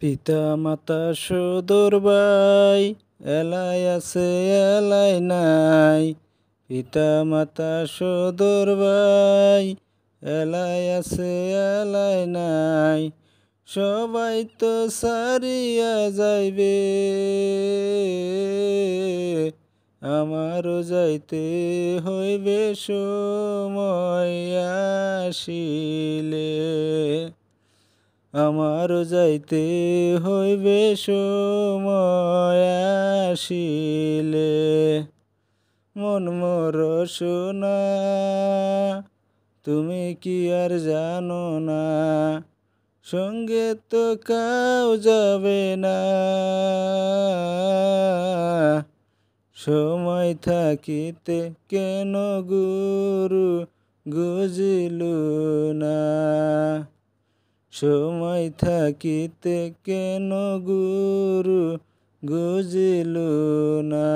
পিতা মাতা সুদূর ভাই, এলাই আছে এলাই নাই। পিতা মাতা সুদূর ভাই, এলাই আছে এলাই নাই। সবাই তো সারিয়া যাইবে, আমারও যাইতে হইবে সময় আসিলে। আমারও যাইতে হইবে সময় আসিলে। মন মোর সোনা, তুমি কি আর জানো না, সঙ্গে তো কাউ যাবে না। সময় থাকিতে কেন গুরু বুঝিলু না, সময় থাকিতে কেন গুরু বুঝিলু না।